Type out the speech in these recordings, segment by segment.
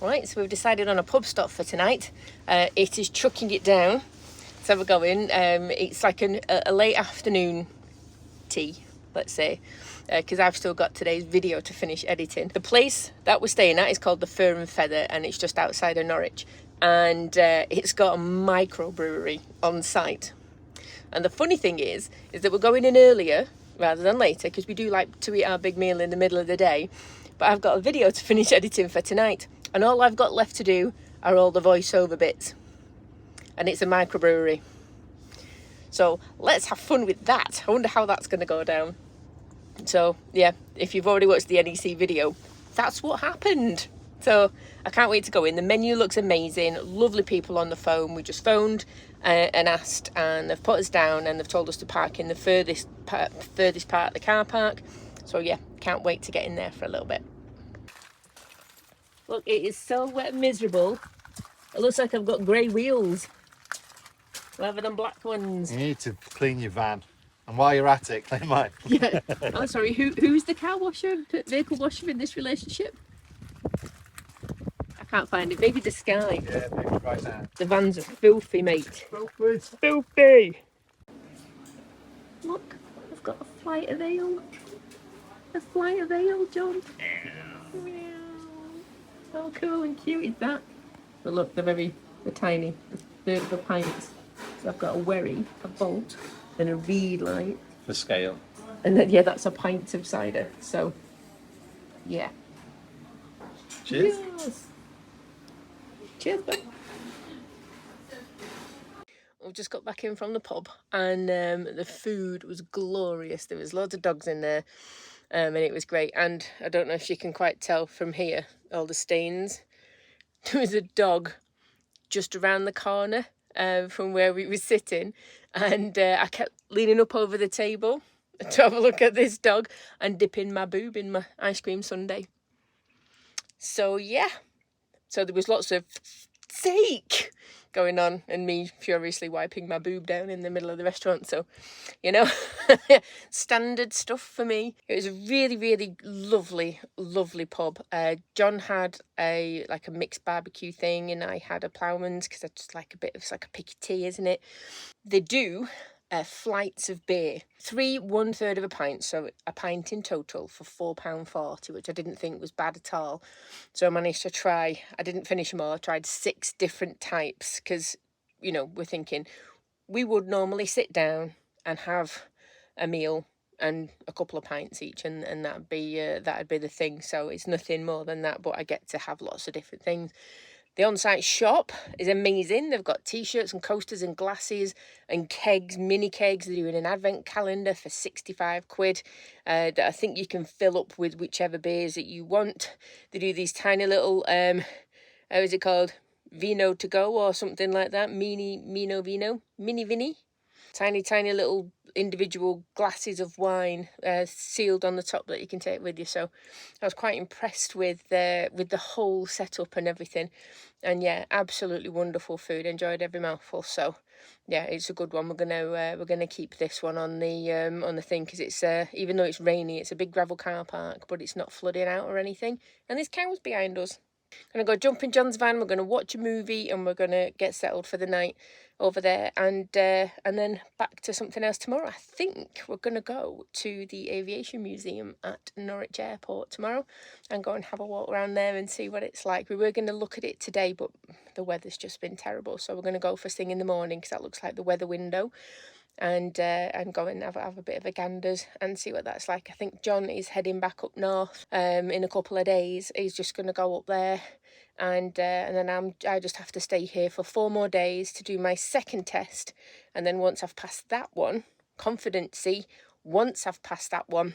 Right, so we've decided on a pub stop for tonight. It is chucking it down. So we're going. It's like a late afternoon tea, let's say, because I've still got today's video to finish editing. The place that we're staying at is called the Fur and Feather, and it's just outside of Norwich. And it's got a microbrewery on site. And the funny thing is that we're going in earlier rather than later, because we do like to eat our big meal in the middle of the day. But I've got a video to finish editing for tonight, and all I've got left to do are all the voiceover bits. And it's a microbrewery. So let's have fun with that. I wonder how that's going to go down. So yeah, if you've already watched the NEC video, that's what happened. So I can't wait to go in. The menu looks amazing. Lovely people on the phone. We just phoned and asked, and they've put us down and they've told us to park in the furthest part of the car park. So yeah, can't wait to get in there for a little bit. Look, it is so wet and miserable. It looks like I've got grey wheels rather than black ones. You need to clean your van. And while you're at it, clean mine. Yeah. Oh, sorry. Who's the car washer, vehicle washer in this relationship? I can't find it. Maybe the Sky. Yeah, maybe right now. The vans are filthy, mate. Filthy. Filthy. Look, I've got a flight of ale. A flight of ale, John. Meow. How cool and cute is that? But look, they're tiny. A third of a pint. So I've got a wherry, a bolt, and a reed light. For scale. And then, yeah, that's a pint of cider. So, yeah. Cheers. Yes. Cheers, bud. We've just got back in from the pub, and the food was glorious. There was loads of dogs in there, and it was great. And I don't know if you can quite tell from here, all the stains. There was a dog just around the corner from where we were sitting, and I kept leaning up over the table to have a look at this dog and dipping my boob in my ice cream sundae. So yeah, so there was lots of steak going on and me furiously wiping my boob down in the middle of the restaurant. So, you know, standard stuff for me. It was a really, really lovely pub. John had a mixed barbecue thing, and I had a ploughman's because I just like it's like a picky tea, isn't it? They do flights of beer, 3 1/3 of a pint, so a pint in total for £4.40, which I didn't think was bad at all. So I managed to try, I didn't finish them all, I tried 6 different types, because, you know, we're thinking we would normally sit down and have a meal and a couple of pints each, and that'd be the thing. So it's nothing more than that, but I get to have lots of different things. The on-site shop is amazing. They've got t-shirts and coasters and glasses and kegs, mini kegs. They're doing an advent calendar for 65 quid that I think you can fill up with whichever beers that you want. They do these tiny little, how is it called? Vino to go or something like that. Mini Vini. Tiny little individual glasses of wine sealed on the top that you can take with you. So I was quite impressed with the whole setup and everything. And yeah, absolutely wonderful food. Enjoyed every mouthful. So yeah, it's a good one. We're gonna keep this one on the thing, because it's even though it's rainy, it's a big gravel car park, but it's not flooding out or anything. And there's cows behind us. Gonna go jump in John's van, we're gonna watch a movie, and we're gonna get settled for the night over there, and then back to something else tomorrow. I think we're gonna go to the Aviation Museum at Norwich Airport tomorrow and go and have a walk around there and see what it's like. We were gonna look at it today, but the weather's just been terrible, so we're gonna go first thing in the morning, because that looks like the weather window, and go and have a bit of a ganders and see what that's like. I think John is heading back up north in a couple of days. He's just going to go up there, and then I just have to stay here for 4 more days to do my second test, and then once I've passed that one, once I've passed that one,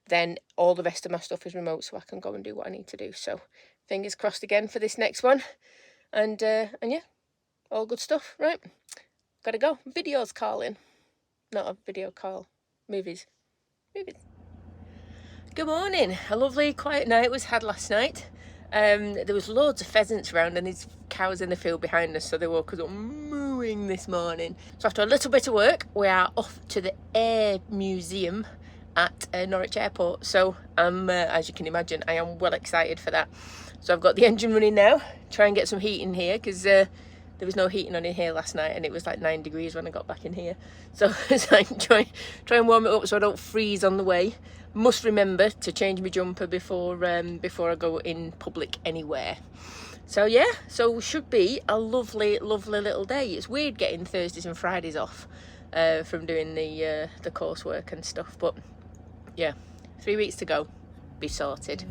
then all the rest of my stuff is remote, so I can go and do what I need to do. So fingers crossed again for this next one, and yeah, all good stuff. Right, gotta go. Video's calling. Not a video call. Movies. Good morning. A lovely quiet night was had last night. There was loads of pheasants around, and there's cows in the field behind us, so they woke us up mooing this morning. So after a little bit of work, we are off to the Air Museum at Norwich Airport. So as you can imagine, I am well excited for that. So I've got the engine running now, try and get some heat in here, because there was no heating on in here last night, and it was like 9 degrees when I got back in here. So it's like try and warm it up so I don't freeze on the way. Must remember to change my jumper before I go in public anywhere. So yeah, so should be a lovely, lovely little day. It's weird getting Thursdays and Fridays off from doing the coursework and stuff, but yeah, 3 weeks to go, be sorted.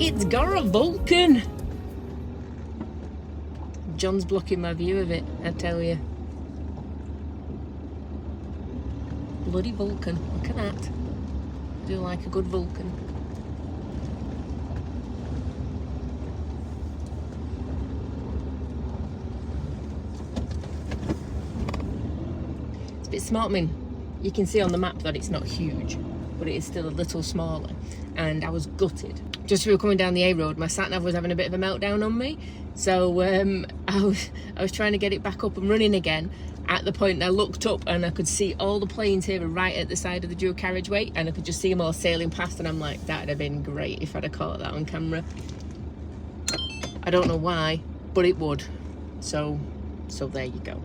It's got a Vulcan. John's blocking my view of it, I tell you. Bloody Vulcan, look at that. I do like a good Vulcan. It's a bit smart, I mean, you can see on the map that it's not huge, but it is still a little smaller, and I was gutted. Just as we were coming down the A road, my sat-nav was having a bit of a meltdown on me, so I was trying to get it back up and running again. At the point I looked up and I could see all the planes here right at the side of the dual carriageway, and I could just see them all sailing past, and I'm like, that'd have been great if I'd have caught that on camera. I don't know why, but it would. So there you go.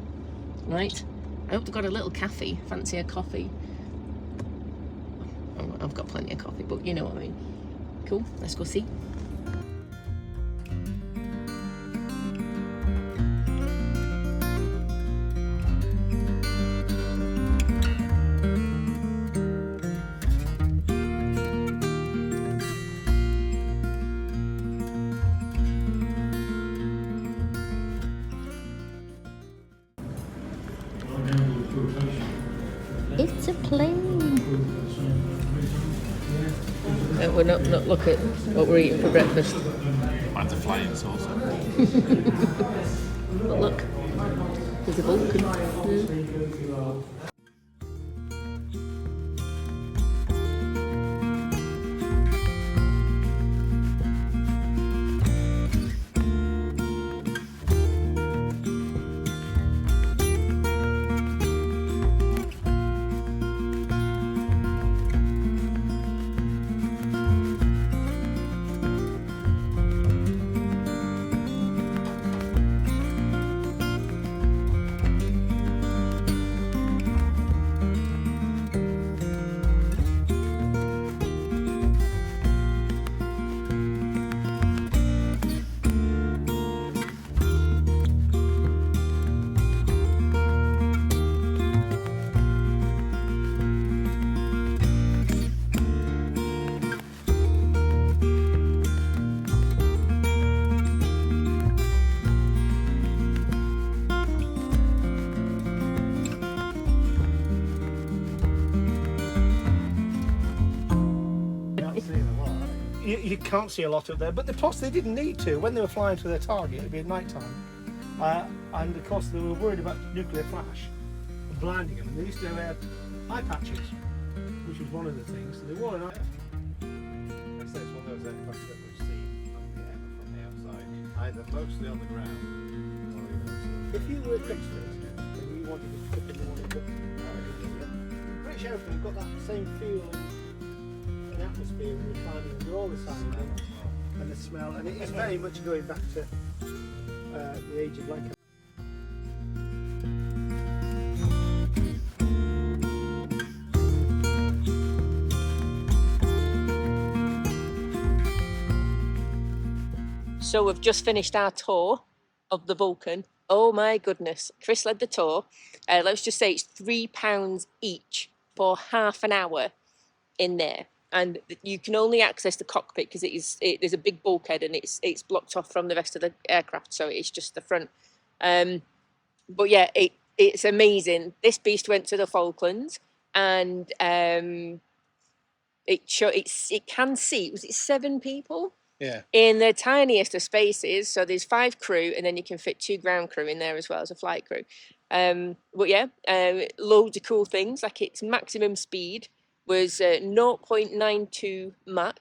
Right, I hope they've got a little cafe. Fancy a coffee? Oh, I've got plenty of coffee, but you know what I mean. Cool, let's go see. It's a plane. We're not look at what we're eating for breakfast. Mine's a flying saucer. But look, there's a Vulcan. Yeah. You can't see a lot up there, but plus they didn't need to. When they were flying to their target, it'd be at night time, and of course they were worried about nuclear flash and blinding them. And they used to wear eye patches, which was one of the things. So they wore an eye. I'd say it's one of those aircraft that we've seen from the outside, either mostly on the ground or If you were next to it and you wanted to put it in the morning, British Airways got that same feel and atmosphere when we're climbing. They're all the same, and the smell, and it is very much going back to the age of Lancaster. So we've just finished our tour of the Vulcan. Oh my goodness, Chris led the tour. Let's just say it's £3 each for half an hour in there. And you can only access the cockpit because there's a big bulkhead and it's blocked off from the rest of the aircraft, so it's just the front. But yeah, it's amazing. This beast went to the Falklands, and it can seat, was it 7 people? Yeah. In the tiniest of spaces. So there's 5 crew, and then you can fit 2 ground crew in there as well as a flight crew. But yeah, loads of cool things. Like its maximum speed was 0.92 Mach,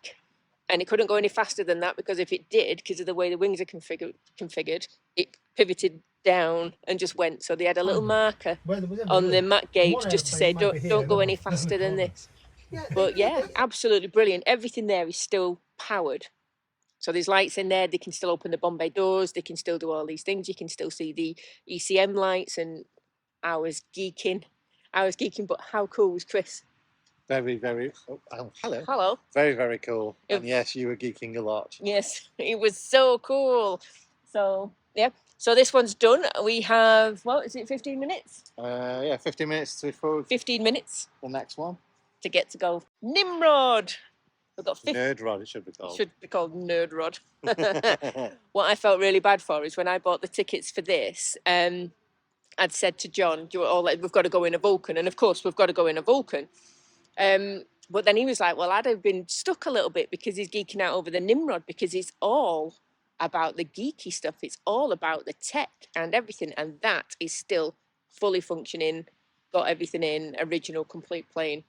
and it couldn't go any faster than that because if it did, because of the way the wings are configured, it pivoted down and just went. So they had a little marker on the Mach gauge just to say don't go any faster than this. But yeah, absolutely brilliant. Everything there is still powered. So there's lights in there. They can still open the Bombay doors. They can still do all these things. You can still see the ECM lights, and I was geeking. But how cool was Chris? Very, very. Oh, hello. Hello. Very, very cool. And yes, you were geeking a lot. Yes, it was so cool. So yeah. So this one's done. We have, what is it, 15 minutes? Yeah, 15 minutes before 15 minutes the next one. to get to go. Nimrod. We've got Nerd Rod, it should be called. Should be called Nerd Rod. What I felt really bad for is when I bought the tickets for this, I'd said to John, we've got to go in a Vulcan. And of course, we've got to go in a Vulcan. But then he was like, well, I'd have been stuck a little bit because he's geeking out over the Nimrod, because it's all about the geeky stuff. It's all about the tech and everything. And that is still fully functioning, got everything in, original, complete plane.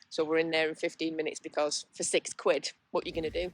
So we're in there in 15 minutes because for £6, what are you going to do?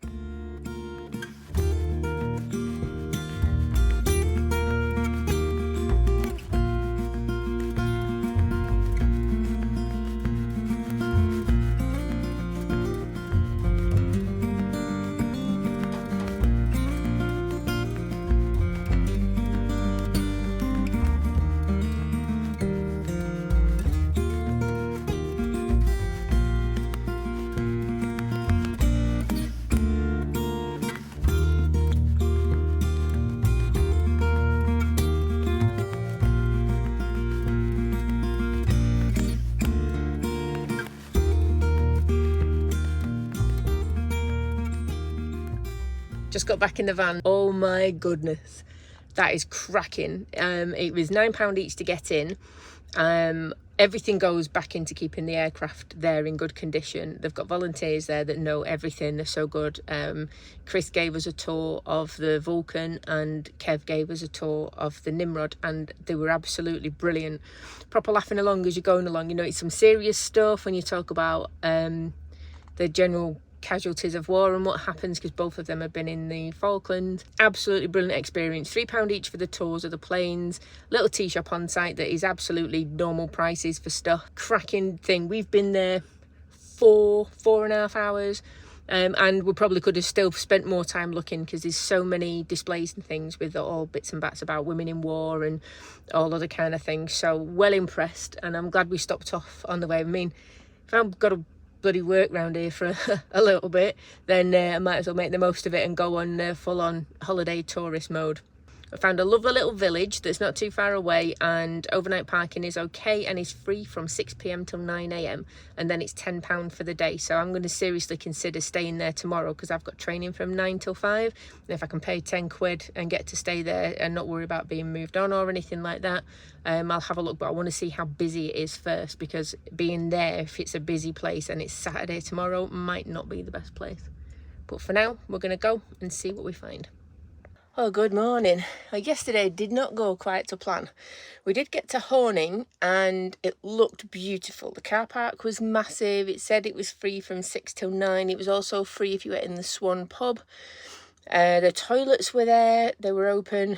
Just got back in the van. Oh my goodness, that is cracking. It was £9 each to get in. Everything goes back into keeping the aircraft there in good condition. They've got volunteers there that know everything. They're so good. Chris gave us a tour of the Vulcan and Kev gave us a tour of the Nimrod, and they were absolutely brilliant. Proper laughing along as you're going along. You know, it's some serious stuff when you talk about the general casualties of war and what happens, because both of them have been in the Falklands. Absolutely brilliant experience. £3 each for the tours of the planes. Little tea shop on site that is absolutely normal prices for stuff. Cracking thing. We've been there 4.5 hours, and we probably could have still spent more time looking, because there's so many displays and things with all bits and bats about women in war and all other kind of things. So well impressed, and I'm glad we stopped off on the way. I mean, if I've got a bloody work round here for a little bit, then I might as well make the most of it and go on full-on holiday tourist mode. I found a lovely little village that's not too far away, and overnight parking is okay and is free from 6 p.m. till 9 a.m. and then it's £10 for the day. So I'm going to seriously consider staying there tomorrow, because I've got training from 9 till 5, and if I can pay £10 and get to stay there and not worry about being moved on or anything like that, I'll have a look. But I want to see how busy it is first, because being there, if it's a busy place and it's Saturday tomorrow, might not be the best place. But for now, we're going to go and see what we find. Oh, good morning. Yesterday did not go quite to plan. We did get to Horning and it looked beautiful. The car park was massive. It said it was free from 6 till 9. It was also free if you were in the Swan pub. The toilets were there. They were open.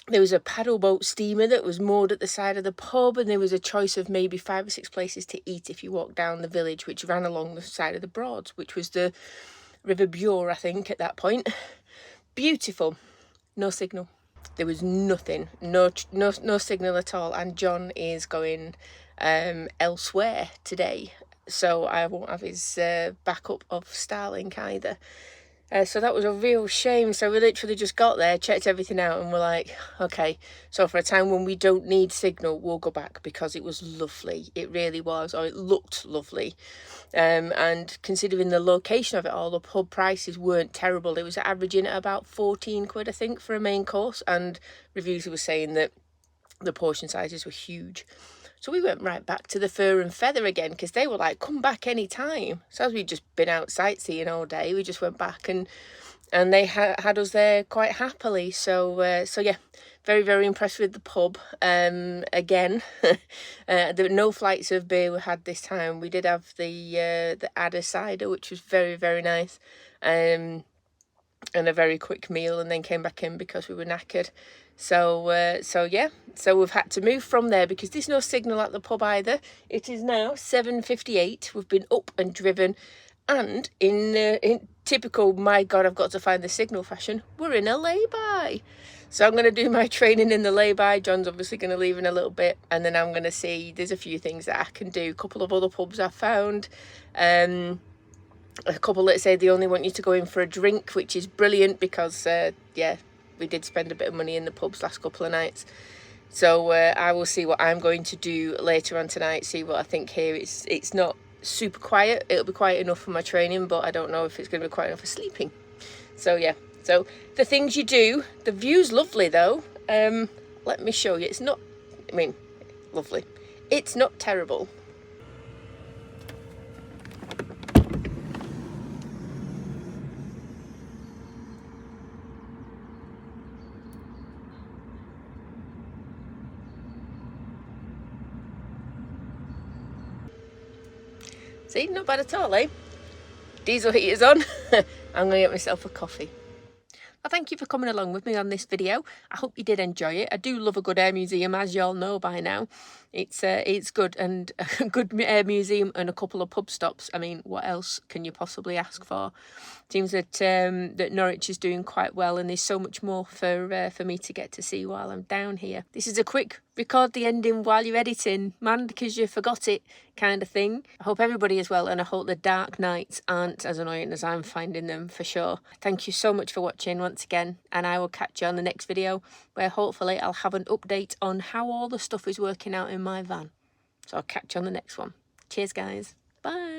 There was a paddle boat steamer that was moored at the side of the pub, and there was a choice of maybe 5 or 6 places to eat if you walked down the village, which ran along the side of the Broads, which was the River Bure, I think, at that point. Beautiful. No signal. There was nothing. No signal at all. And John is going elsewhere today, so I won't have his backup of Starlink either. So that was a real shame. So we literally just got there, checked everything out, and we're like, okay, so for a time when we don't need signal, we'll go back, because it was lovely. It really was, or it looked lovely. And considering the location of it all, the pub prices weren't terrible. It was averaging at about 14 quid, I think, for a main course, and reviews were saying that the portion sizes were huge. So we went right back to the Fur and Feather again, because they were like, come back any time. So as we'd just been out sightseeing all day, we just went back, and they had us there quite happily. So yeah, very, very impressed with the pub. Again, there were no flights of beer we had this time. We did have the Adder cider, which was very, very nice. And a very quick meal, and then came back in because we were knackered. So yeah, so we've had to move from there because there's no signal at the pub either. It is now 7:58. We've been up and driven, and in typical my God, I've got to find the signal fashion, we're in a lay-by. So I'm going to do my training in the lay-by. John's obviously going to leave in a little bit, and then I'm going to see, there's a few things that I can do. A couple of other pubs I've found. A couple that say they only want you to go in for a drink, which is brilliant, because yeah, we did spend a bit of money in the pubs last couple of nights. So I will see what I'm going to do later on tonight, see what I think here. It's not super quiet. It'll be quiet enough for my training, but I don't know if it's going to be quiet enough for sleeping. So yeah, so the things you do. The view's lovely though. Let me show you. It's not, I mean, lovely. It's not terrible. See, not bad at all, eh? Diesel heater's on. I'm going to get myself a coffee. Well, thank you for coming along with me on this video. I hope you did enjoy it. I do love a good air museum, as you all know by now. It's good, and a good air museum and a couple of pub stops. I mean, what else can you possibly ask for? Seems that that Norwich is doing quite well, and there's so much more for me to get to see while I'm down here. This is a quick record the ending while you're editing, man, because you forgot it kind of thing. I hope everybody is well, and I hope the dark nights aren't as annoying as I'm finding them, for sure. Thank you so much for watching once again, and I will catch you on the next video, where hopefully I'll have an update on how all the stuff is working out in my van. So I'll catch you on the next one. Cheers, guys. Bye.